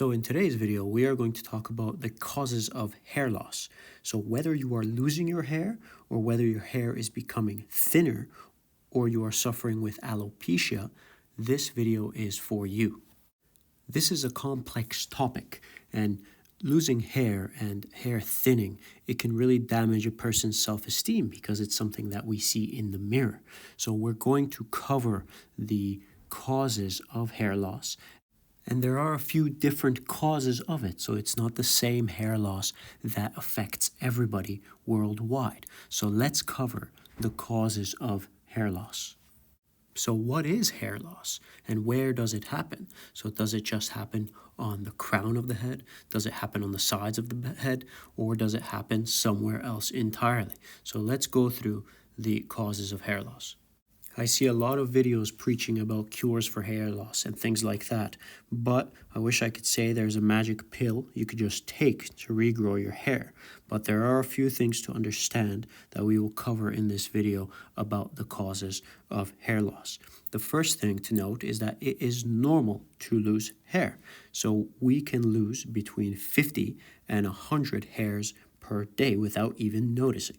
So in today's video, we are going to talk about the causes of hair loss. So whether you are losing your hair or whether your hair is becoming thinner or you are suffering with alopecia, this video is for you. This is a complex topic, and losing hair and hair thinning, it can really damage a person's self-esteem because it's something that we see in the mirror. So we're going to cover the causes of hair loss. And there are a few different causes of it, so it's not the same hair loss that affects everybody worldwide. So let's cover the causes of hair loss. So what is hair loss and where does it happen? So does it just happen on the crown of the head? Does it happen on the sides of the head? Or does it happen somewhere else entirely? So let's go through the causes of hair loss. I see a lot of videos preaching about cures for hair loss and things like that, but I wish I could say there's a magic pill you could just take to regrow your hair. But there are a few things to understand that we will cover in this video about the causes of hair loss. The first thing to note is that it is normal to lose hair. So we can lose between 50 and 100 hairs per day without even noticing.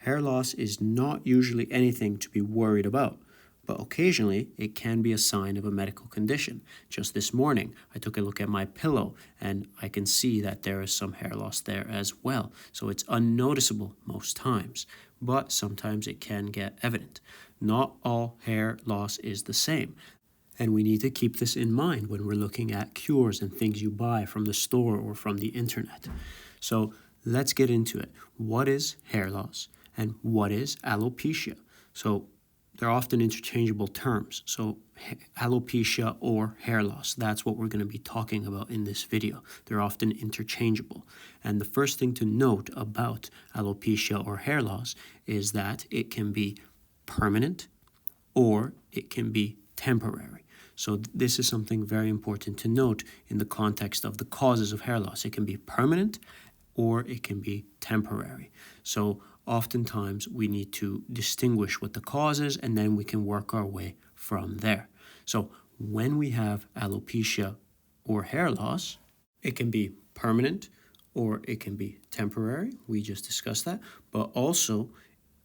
Hair loss is not usually anything to be worried about, but occasionally it can be a sign of a medical condition. Just this morning, I took a look at my pillow and I can see that there is some hair loss there as well. So it's unnoticeable most times, but sometimes it can get evident. Not all hair loss is the same. And we need to keep this in mind when we're looking at cures and things you buy from the store or from the internet. So let's get into it. What is hair loss? And what is alopecia? So they're often interchangeable terms. So alopecia or hair loss, that's what we're going to be talking about in this video. They're often interchangeable. And the first thing to note about alopecia or hair loss is that it can be permanent or it can be temporary. So this is something very important to note in the context of the causes of hair loss. It can be permanent or it can be temporary. So oftentimes we need to distinguish what the cause is, and then we can work our way from there. So when we have alopecia or hair loss, it can be permanent or it can be temporary. We just discussed that. But also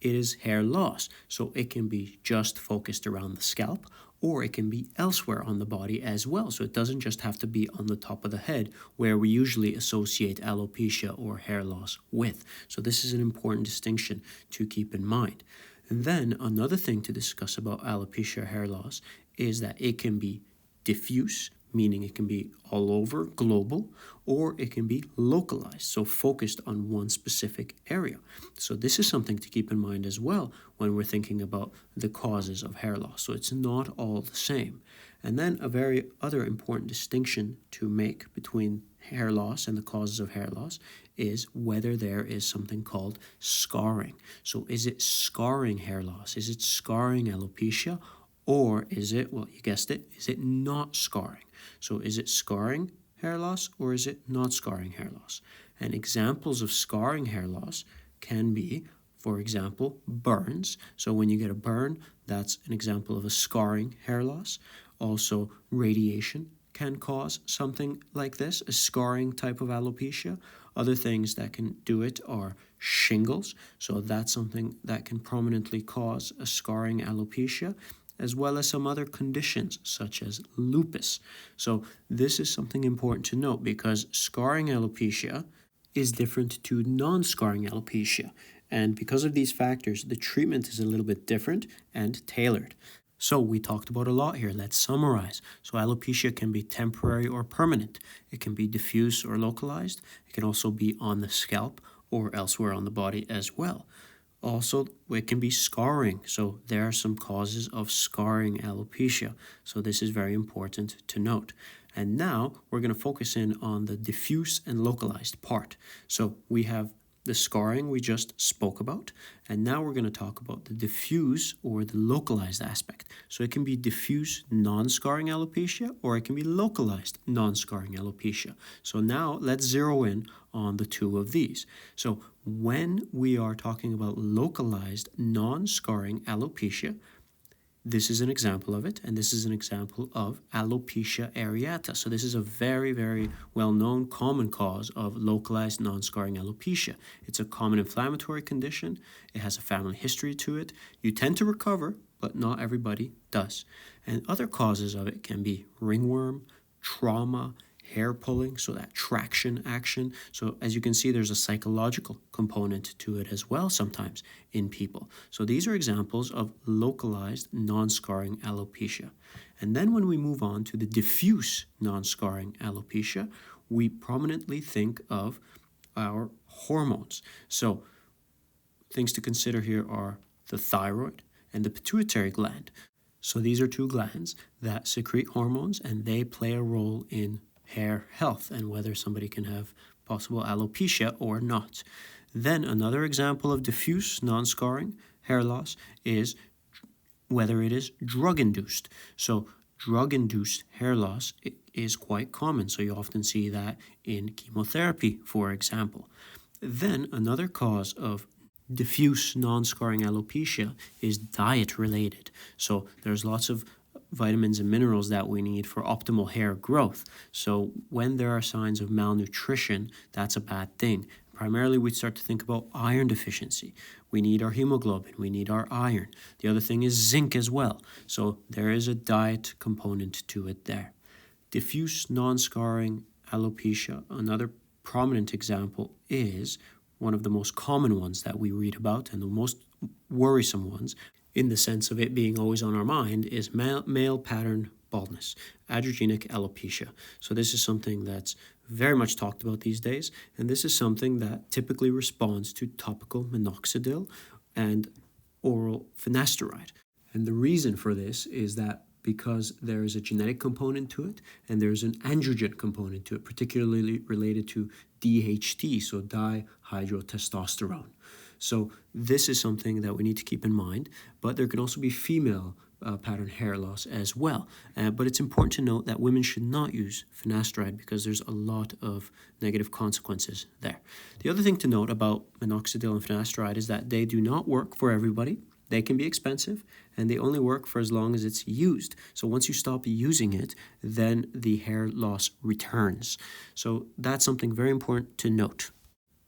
it is hair loss. So it can be just focused around the scalp, or it can be elsewhere on the body as well. So it doesn't just have to be on the top of the head where we usually associate alopecia or hair loss with. So this is an important distinction to keep in mind. And then another thing to discuss about alopecia or hair loss is that it can be diffuse, meaning it can be all over, global, or it can be localized, so focused on one specific area. So this is something to keep in mind as well when we're thinking about the causes of hair loss. So it's not all the same. And then a very other important distinction to make between hair loss and the causes of hair loss is whether there is something called scarring. So is it scarring hair loss? Is it scarring alopecia? Or is it, well, you guessed it, is it not scarring? So is it scarring hair loss or is it not scarring hair loss? And examples of scarring hair loss can be, for example, burns. So when you get a burn, that's an example of a scarring hair loss. Also, radiation can cause something like this, a scarring type of alopecia. Other things that can do it are shingles. So that's something that can prominently cause a scarring alopecia, as well as some other conditions such as lupus. So this is something important to note because scarring alopecia is different to non-scarring alopecia. And because of these factors, the treatment is a little bit different and tailored. So we talked about a lot here. Let's summarize. So alopecia can be temporary or permanent. It can be diffuse or localized. It can also be on the scalp or elsewhere on the body as well. Also, it can be scarring. So there are some causes of scarring alopecia. So this is very important to note. And now we're going to focus in on the diffuse and localized part. So we have the scarring we just spoke about, and now we're going to talk about the diffuse or the localized aspect. So it can be diffuse non-scarring alopecia, or it can be localized non-scarring alopecia. So now let's zero in on the two of these. So when we are talking about localized non-scarring alopecia, This is an example of it, and this is an example of alopecia areata. So this is a very, very well-known common cause of localized non-scarring alopecia. It's a common inflammatory condition. It has a family history to it. You tend to recover, but not everybody does. And other causes of it can be ringworm, trauma, hair pulling, so that traction action. So as you can see, there's a psychological component to it as well sometimes in people. So these are examples of localized non-scarring alopecia. And then when we move on to the diffuse non-scarring alopecia, we prominently think of our hormones. So things to consider here are the thyroid and the pituitary gland. So these are two glands that secrete hormones, and they play a role in hair health and whether somebody can have possible alopecia or not. Then another example of diffuse non-scarring hair loss is whether it is drug-induced. So drug-induced hair loss is quite common, so you often see that in chemotherapy, for example. Then another cause of diffuse non-scarring alopecia is diet-related. So there's lots of vitamins and minerals that we need for optimal hair growth. So when there are signs of malnutrition, that's a bad thing. Primarily, we start to think about iron deficiency. We need our hemoglobin, we need our iron. The other thing is zinc as well. So there is a diet component to it there. Diffuse non-scarring alopecia, another prominent example, is one of the most common ones that we read about and the most worrisome ones, in the sense of it being always on our mind, is male pattern baldness, androgenic alopecia. So this is something that's very much talked about these days, and this is something that typically responds to topical minoxidil and oral finasteride. And the reason for this is that because there is a genetic component to it and there's an androgen component to it, particularly related to DHT, so dihydrotestosterone. So this is something that we need to keep in mind, but there can also be female pattern hair loss as well. But it's important to note that women should not use finasteride because there's a lot of negative consequences there. The other thing to note about minoxidil and finasteride is that they do not work for everybody. They can be expensive, and they only work for as long as it's used. So once you stop using it, then the hair loss returns. So that's something very important to note.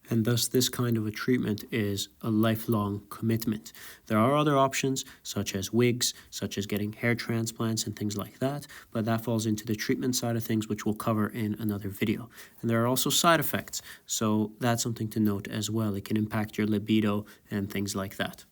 And thus this kind of a treatment is a lifelong commitment. There are other options such as wigs, such as getting hair transplants and things like that, but that falls into the treatment side of things, which we'll cover in another video. And there are also side effects, so that's something to note as well. It can impact your libido and things like that.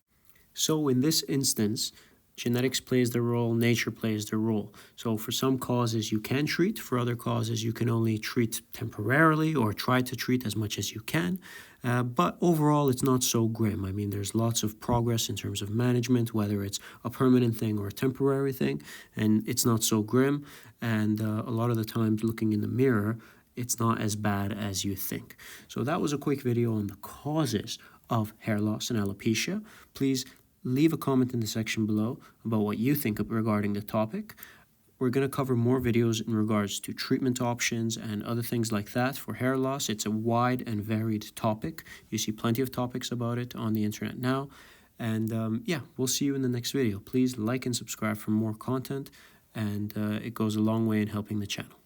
So in this instance, genetics plays their role, nature plays their role. So for some causes you can treat, for other causes you can only treat temporarily or try to treat as much as you can. But overall it's not so grim. I mean, there's lots of progress in terms of management, whether it's a permanent thing or a temporary thing, and it's not so grim. And a lot of the times looking in the mirror, it's not as bad as you think. So that was a quick video on the causes of hair loss and alopecia. Please leave a comment in the section below about what you think regarding the topic. We're going to cover more videos in regards to treatment options and other things like that for hair loss. It's a wide and varied topic. You see plenty of topics about it on the internet now. And yeah, we'll see you in the next video. Please like and subscribe for more content, and it goes a long way in helping the channel.